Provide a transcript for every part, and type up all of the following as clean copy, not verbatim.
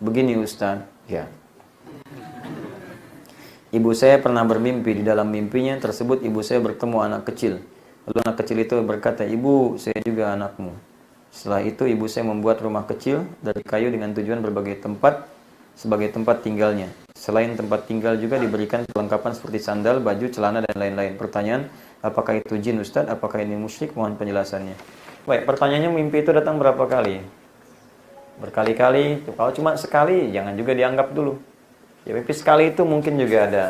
Begini Ustaz, ya. Ibu saya pernah bermimpi, di dalam mimpinya tersebut ibu saya bertemu anak kecil. Lalu anak kecil itu berkata, "Ibu, saya juga anakmu." Setelah itu ibu saya membuat rumah kecil dari kayu dengan tujuan berbagai tempat sebagai tempat tinggalnya. Selain tempat tinggal juga diberikan perlengkapan seperti sandal, baju, celana, dan lain-lain. Pertanyaan, apakah itu jin Ustaz? Apakah ini musyrik? Mohon penjelasannya. Baik, pertanyaannya mimpi itu datang berapa kali? Berkali-kali. Kalau cuma sekali, jangan juga dianggap dulu. Ya, mimpi sekali itu mungkin juga ada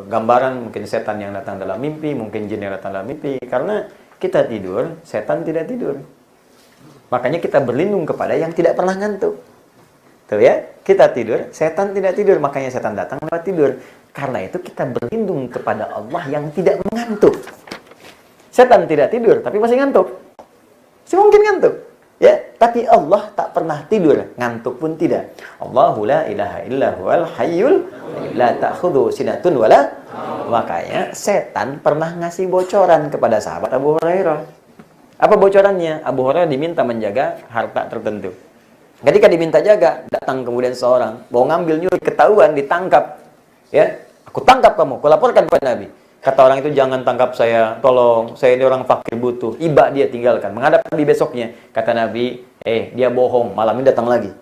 gambaran, mungkin setan yang datang dalam mimpi, mungkin jin yang datang dalam mimpi. Karena kita tidur, setan tidak tidur. Makanya kita berlindung kepada yang tidak pernah ngantuk. Tuh ya, kita tidur, setan tidak tidur. Makanya setan datang lewat tidur. Karena itu kita berlindung kepada Allah yang tidak mengantuk. Setan tidak tidur, tapi masih ngantuk. Masih mungkin ngantuk. Ya, tapi Allah tak pernah tidur, ngantuk pun tidak. Allahu la ilaha illa huwal hayyul la ta'khudhu sinatun wala. Makanya setan pernah ngasih bocoran kepada sahabat Abu Hurairah. Apa bocorannya? Abu Hurairah diminta menjaga harta tertentu. Ketika diminta jaga, datang kemudian seorang mau ngambil nyuri, ketahuan, ditangkap. Ya, aku tangkap kamu, aku laporkan kepada Nabi. Kata orang itu, jangan tangkap saya, tolong, saya ini orang fakir butuh. Iba dia tinggalkan. Menghadap Nabi besoknya. Kata Nabi, dia bohong, malam ini datang lagi.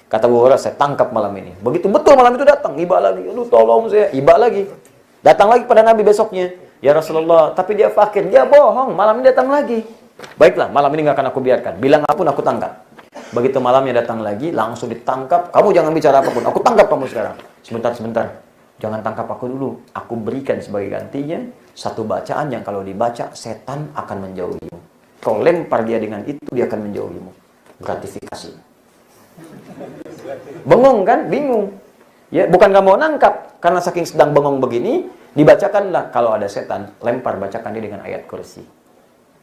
Kata Abu Hurairah, saya tangkap malam ini. Begitu betul malam itu datang, iba lagi. Aduh tolong saya, iba lagi. Datang lagi pada Nabi besoknya. Ya Rasulullah, tapi dia fakir, dia bohong, malam ini datang lagi. Baiklah, malam ini nggak akan aku biarkan. Bilang apapun aku tangkap. Begitu malamnya datang lagi, langsung ditangkap. Kamu jangan bicara apapun, aku tangkap kamu sekarang. Sebentar. Jangan tangkap aku dulu. Aku berikan sebagai gantinya satu bacaan yang kalau dibaca, setan akan menjauhimu. Kau lempar dia dengan itu, dia akan menjauhimu. Gratifikasi. Bengong kan? Bingung. Ya, bukan gak mau nangkap. Karena saking sedang bengong begini, dibacakanlah. Kalau ada setan, lempar, bacakan dia dengan ayat kursi.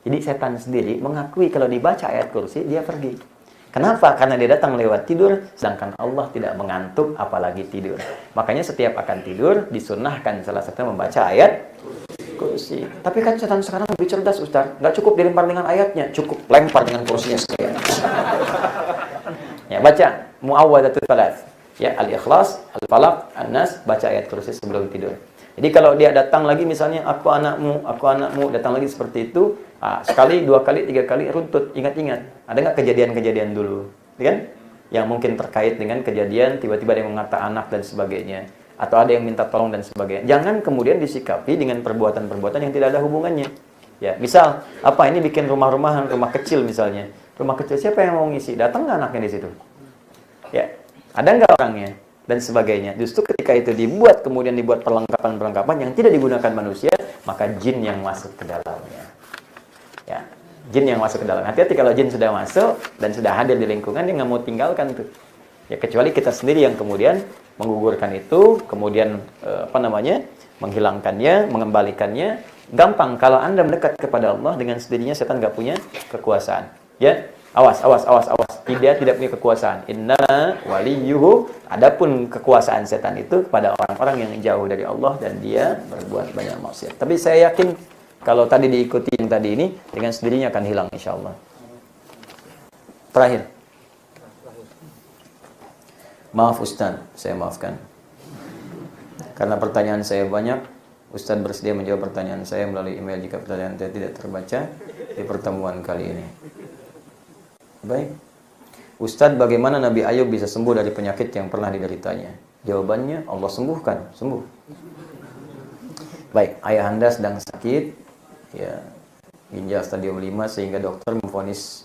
Jadi setan sendiri mengakui kalau dibaca ayat kursi, dia pergi. Kenapa? Karena dia datang lewat tidur, sedangkan Allah tidak mengantuk apalagi tidur. Makanya setiap akan tidur, disunnahkan salah satu membaca ayat kursi. Tapi kan setan sekarang lebih cerdas, Ustaz. Nggak cukup dilempar dengan ayatnya, cukup lempar dengan kursinya sekalian. Ya, baca Mu'awwadhatul Thalath. Ya, Al-Ikhlas, Al-Falaq, An-Nas, baca ayat kursi sebelum tidur. Jadi kalau dia datang lagi misalnya, aku anakmu, datang lagi seperti itu, sekali, dua kali, tiga kali, runtut, ingat-ingat. Ada nggak kejadian-kejadian dulu? Kan? Yang mungkin terkait dengan kejadian, tiba-tiba ada yang mengata anak dan sebagainya. Atau ada yang minta tolong dan sebagainya. Jangan kemudian disikapi dengan perbuatan-perbuatan yang tidak ada hubungannya. Ya, misal, ini bikin rumah-rumahan, rumah kecil misalnya. Rumah kecil, siapa yang mau ngisi? Datang nggak anaknya di situ? Ya, ada nggak orangnya? Dan sebagainya. Justru ketika itu kemudian dibuat perlengkapan-perlengkapan yang tidak digunakan manusia, maka jin yang masuk ke dalamnya. Ya, jin yang masuk ke dalam. Hati-hati kalau jin sudah masuk dan sudah hadir di lingkungan, dia nggak mau tinggalkan tuh. Ya, kecuali kita sendiri yang kemudian menggugurkan itu, kemudian menghilangkannya, mengembalikannya. Gampang kalau Anda mendekat kepada Allah, dengan sendirinya setan nggak punya kekuasaan. Ya, awas. Dia tidak punya kekuasaan. Inna waliyuhu. Adapun kekuasaan setan itu kepada orang-orang yang jauh dari Allah dan dia berbuat banyak maksiat. Tapi saya yakin kalau tadi diikuti yang tadi ini, dengan sendirinya akan hilang insyaallah. Terakhir. Maaf Ustaz, saya maafkan. Karena pertanyaan saya banyak, Ustaz bersedia menjawab pertanyaan saya melalui email jika pertanyaan saya tidak terbaca di pertemuan kali ini. Baik. Ustaz, bagaimana Nabi Ayub bisa sembuh dari penyakit yang pernah dideritanya? Jawabannya, Allah sembuhkan, sembuh. Baik, ayah Anda sedang sakit, ya, ginjal stadium 5 sehingga dokter memvonis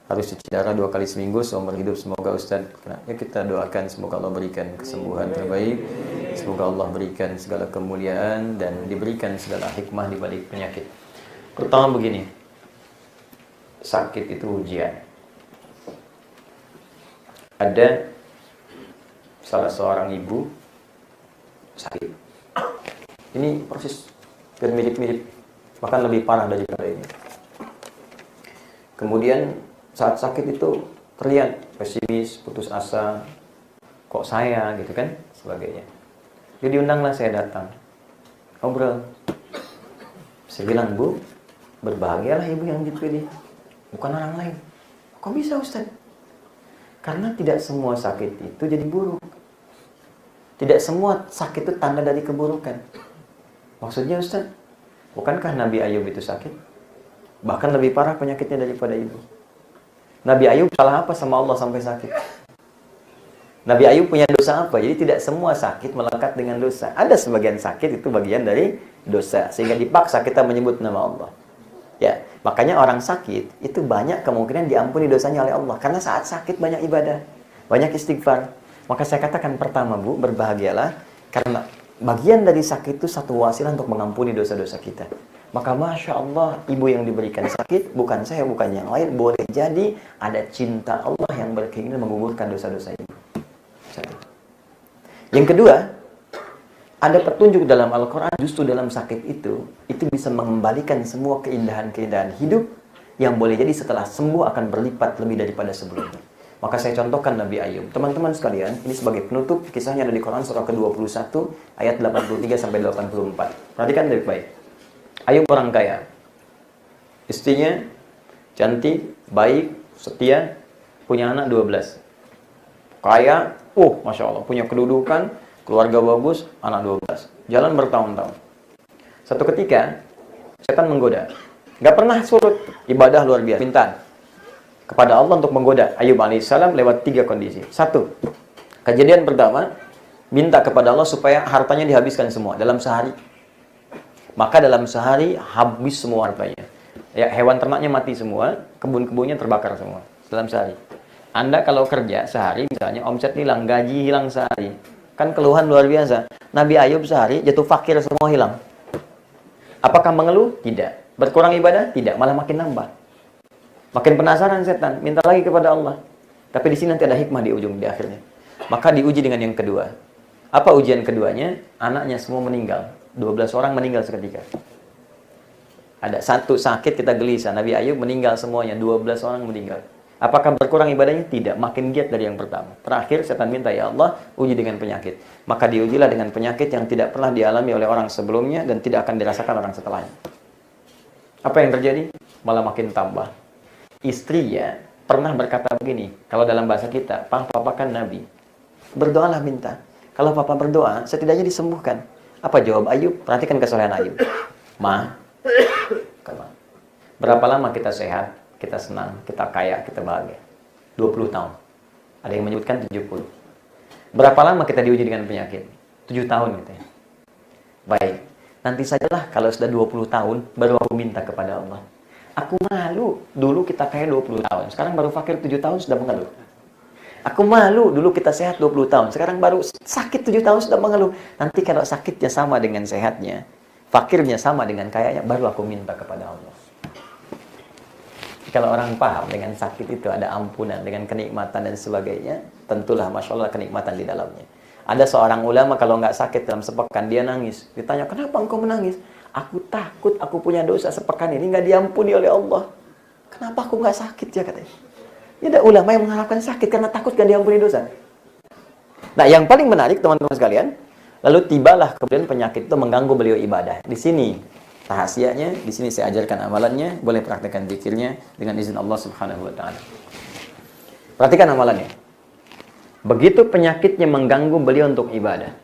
harus cuci darah 2 kali seminggu seumur hidup. Semoga Ustaz, ya kita doakan semoga Allah berikan kesembuhan terbaik, semoga Allah berikan segala kemuliaan dan diberikan segala hikmah di balik penyakit. Pertama begini, sakit itu ujian. Ada salah seorang ibu sakit. Ini proses mirip-mirip, bahkan lebih parah daripada ini. Kemudian saat sakit itu terlihat pesimis, putus asa, kok saya gitu kan, sebagainya. Jadi undanglah saya datang, ngobrol. Saya bilang, Bu, berbahagialah ibu yang dipilih, bukan orang lain. Kok bisa Ustaz? Karena tidak semua sakit itu jadi buruk. Tidak semua sakit itu tanda dari keburukan. Maksudnya Ustaz, bukankah Nabi Ayub itu sakit? Bahkan lebih parah penyakitnya daripada ibu. Nabi Ayub salah apa sama Allah sampai sakit? Nabi Ayub punya dosa apa? Jadi tidak semua sakit melekat dengan dosa. Ada sebagian sakit itu bagian dari dosa. Sehingga dipaksa kita menyebut nama Allah. Ya, makanya orang sakit itu banyak kemungkinan diampuni dosanya oleh Allah. Karena saat sakit banyak ibadah, banyak istighfar. Maka saya katakan pertama Bu, berbahagialah. Karena bagian dari sakit itu satu wasilah untuk mengampuni dosa-dosa kita. Maka Masya Allah, ibu yang diberikan sakit, bukan saya, bukan yang lain. Boleh jadi ada cinta Allah yang berkeinginan menggugurkan dosa-dosa ibu. Satu. Yang kedua, ada petunjuk dalam Al-Quran, justru dalam sakit itu bisa mengembalikan semua keindahan-keindahan hidup yang boleh jadi setelah sembuh akan berlipat lebih daripada sebelumnya. Maka saya contohkan Nabi Ayub. Teman-teman sekalian, ini sebagai penutup, kisahnya ada di Quran surah ke-21, ayat 83-84. Perhatikan baik-baik. Ayub orang kaya. Istrinya cantik, baik, setia, punya anak 12. Kaya, Masya Allah, punya kedudukan, keluarga bagus, anak 12. Jalan bertahun-tahun. Satu ketika, setan menggoda. Gak pernah surut, ibadah luar biasa. Minta kepada Allah untuk menggoda Ayub alaihissalam lewat 3 kondisi. 1, kejadian pertama, minta kepada Allah supaya hartanya dihabiskan semua dalam sehari. Maka dalam sehari habis semua hartanya. Ya, hewan ternaknya mati semua, kebun-kebunnya terbakar semua dalam sehari. Anda kalau kerja sehari, misalnya omset hilang, gaji hilang sehari, kan keluhan luar biasa. Nabi Ayub sehari jatuh fakir, semua hilang. Apakah mengeluh? Tidak. Berkurang ibadah? Tidak, malah makin nambah. Makin penasaran setan, minta lagi kepada Allah. Tapi di sini nanti ada hikmah di ujung, di akhirnya. Maka diuji dengan yang kedua. Apa ujian keduanya? Anaknya semua meninggal. 12 orang meninggal seketika. Ada satu sakit, kita gelisah. Nabi Ayub meninggal semuanya, 12 orang meninggal. Apakah berkurang ibadahnya? Tidak, makin giat dari yang pertama. Terakhir setan minta, ya Allah, uji dengan penyakit. Maka diujilah dengan penyakit yang tidak pernah dialami oleh orang sebelumnya dan tidak akan dirasakan orang setelahnya. Apa yang terjadi? Malah makin tambah. Istrinya pernah berkata begini, kalau dalam bahasa kita, papa kan Nabi. Berdoalah minta. Kalau papa berdoa, setidaknya disembuhkan. Apa jawab Ayub? Perhatikan kesolehan Ayub. Berapa lama kita sehat, kita senang, kita kaya, kita bahagia? 20 tahun. Ada yang menyebutkan 70. Berapa lama kita diuji dengan penyakit? 7 tahun gitu ya. Baik. Nanti sajalah kalau sudah 20 tahun, baru aku minta kepada Allah. Aku malu, dulu kita kaya 20 tahun. Sekarang baru fakir 7 tahun sudah mengeluh. Aku malu, dulu kita sehat 20 tahun. Sekarang baru sakit 7 tahun sudah mengeluh. Nanti kalau sakitnya sama dengan sehatnya, fakirnya sama dengan kayanya, baru aku minta kepada Allah. Kalau orang paham dengan sakit itu ada ampunan, dengan kenikmatan dan sebagainya, tentulah Masya Allah kenikmatan di dalamnya. Ada seorang ulama kalau nggak sakit dalam sepekan, dia nangis. Ditanya, kenapa engkau menangis? Aku takut aku punya dosa sepekan ini nggak diampuni oleh Allah. Kenapa aku nggak sakit ya katanya. Ya ada ulama yang mengharapkan sakit karena takut gak diampuni dosa. Nah, yang paling menarik teman-teman sekalian, lalu tibalah kemudian penyakit itu mengganggu beliau ibadah. Di sini rahasianya, di sini saya ajarkan amalannya, boleh praktekkan zikirnya dengan izin Allah Subhanahu wa taala. Perhatikan amalannya. Begitu penyakitnya mengganggu beliau untuk ibadah.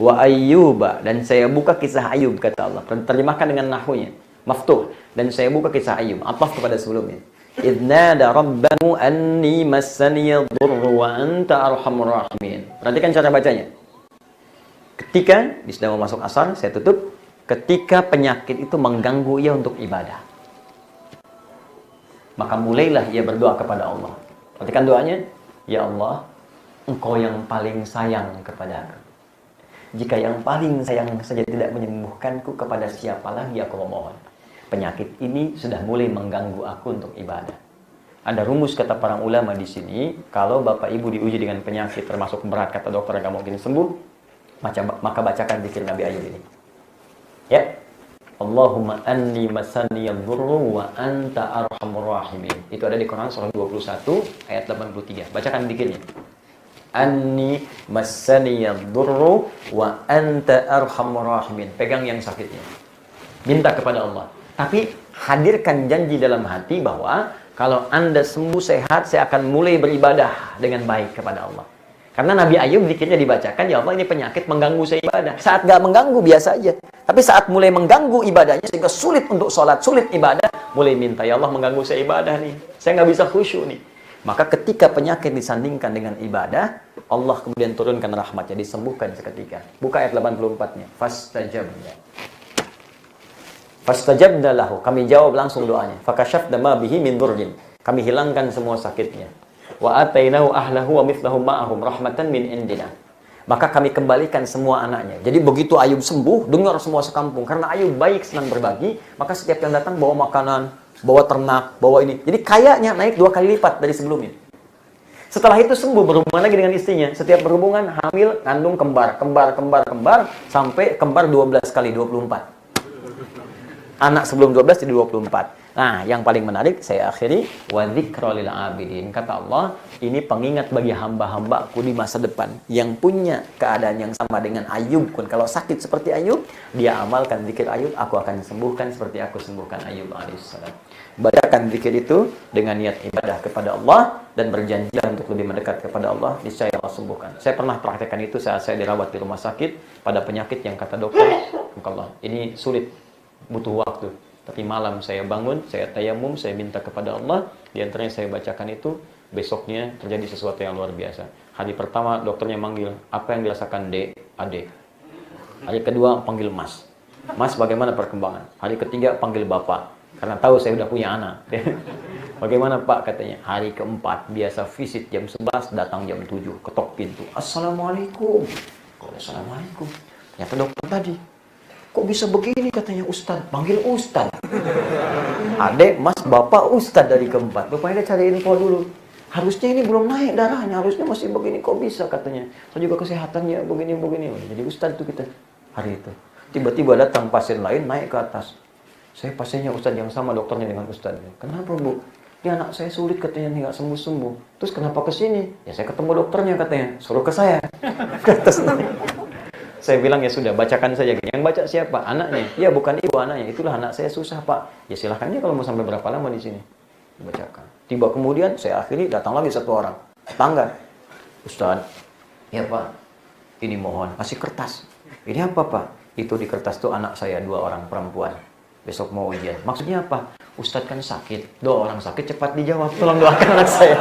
Wa ayyuba, dan saya buka kisah Ayub kata Allah. Terjemahkan dengan nahwunya, maftuh, dan saya buka kisah Ayub, ataf kepada sebelumnya. Idnada rabbahu anni massaniya dhurru wa anta arhamur rahimin. Perhatikan cara bacanya. Ketika, di sedang mau masuk asar, saya tutup. Ketika penyakit itu mengganggu ia untuk ibadah, maka mulailah ia berdoa kepada Allah. Perhatikan doanya. Ya Allah, Engkau yang paling sayang kepada aku. Jika yang paling sayang saja tidak menyembuhkanku, kepada siapa lagi aku memohon? Penyakit ini sudah mulai mengganggu aku untuk ibadah. Ada rumus kata para ulama di sini, kalau bapak ibu diuji dengan penyakit termasuk berat, kata dokter nggak mungkin sembuh, maka bacakan zikir Nabi Ayub ini. Ya, Allahumma anni masaniyad dhurru wa anta arhamur rahimin. Itu ada di Quran surah 21 ayat 83. Bacakan zikirnya. Anni masaniyad dhurru wa anta arhamur rahimin. Pegang yang sakitnya. Minta kepada Allah. Tapi hadirkan janji dalam hati bahwa kalau Anda sembuh sehat, saya akan mulai beribadah dengan baik kepada Allah. Karena Nabi Ayub zikirnya dibacakan, ya Allah ini penyakit mengganggu saya ibadah. Saat nggak mengganggu biasa aja. Tapi saat mulai mengganggu ibadahnya sehingga sulit untuk sholat, sulit ibadah, mulai minta, ya Allah mengganggu saya ibadah nih. Saya nggak bisa khusyuk nih. Maka ketika penyakit disandingkan dengan ibadah, Allah kemudian turunkan rahmatnya, disembuhkan seketika. Buka ayat 84-nya. Fastajabna. Fastajabna lahu. Kami jawab langsung doanya. Fakashafna ma bihi min durrin. Kami hilangkan semua sakitnya. Wa atainahu ahlahu wa mithlahum ma'ahum rahmatan min indina. Maka kami kembalikan semua anaknya. Jadi begitu Ayub sembuh, dengar semua sekampung. Karena Ayub baik, senang berbagi, maka setiap yang datang bawa makanan, bawa ternak, bawa ini. Jadi kayanya naik 2 kali lipat dari sebelumnya. Setelah itu sembuh, berhubungan lagi dengan istrinya. Setiap berhubungan, hamil, kandung kembar, sampai kembar 12 kali, 24. Anak sebelum 12 jadi 24. Nah, yang paling menarik saya akhiri, wa dzikra lil abidin. Kata Allah, ini pengingat bagi hamba-hambaku di masa depan yang punya keadaan yang sama dengan Ayub pun. Kalau sakit seperti Ayub, dia amalkan zikir Ayub, aku akan sembuhkan seperti aku sembuhkan Ayub alaihissalam. Bacakan zikir itu dengan niat ibadah kepada Allah dan berjanjilah untuk lebih mendekat kepada Allah, niscaya Allah sembuhkan. Saya pernah praktekkan itu saat saya dirawat di rumah sakit pada penyakit yang kata dokter, Allah, ini sulit, butuh waktu. Tapi malam saya bangun, saya tayamum, saya minta kepada Allah. Di antaranya saya bacakan itu, besoknya terjadi sesuatu yang luar biasa. Hari pertama dokternya manggil, apa yang dirasakan Dek? Adek. Hari kedua panggil Mas. Mas bagaimana perkembangan? Hari ketiga panggil Bapak. Karena tahu saya udah punya anak. Bagaimana Pak katanya? Hari keempat biasa visit jam 11, datang jam 7, ketok pintu. Assalamualaikum. Assalamualaikum. Ternyata dokter tadi. Kok bisa begini katanya Ustaz? Panggil Ustaz. Adek, Mas, Bapak, Ustaz dari keempat. Bapaknya dia cari info dulu. Harusnya ini belum naik darahnya, harusnya masih begini. Kok bisa katanya? Saya juga kesehatannya begini-begini. Jadi Ustaz itu kita hari itu. Tiba-tiba datang pasien lain naik ke atas. Saya pasiennya Ustaz yang sama dokternya dengan Ustaz. Kenapa Bu? Dia anak saya sulit katanya nih, nggak sembuh-sembuh. Terus kenapa ke sini? Ya saya ketemu dokternya katanya. Suruh ke saya. Ke atas naik. Saya bilang ya sudah, bacakan saja. Yang baca siapa? Anaknya. Ya bukan ibu anaknya. Itulah anak saya susah Pak. Ya silahkan aja kalau mau sampai berapa lama di sini. Bacakan. Tiba kemudian saya akhiri datang lagi satu orang. Tangga. Ustaz. Ya Pak. Ini mohon. Kasih kertas. Ini apa Pak? Itu di kertas tuh anak saya 2 orang perempuan. Besok mau ujian. Maksudnya apa? Ustaz kan sakit. 2 orang sakit cepat dijawab. Tolong doakan anak saya.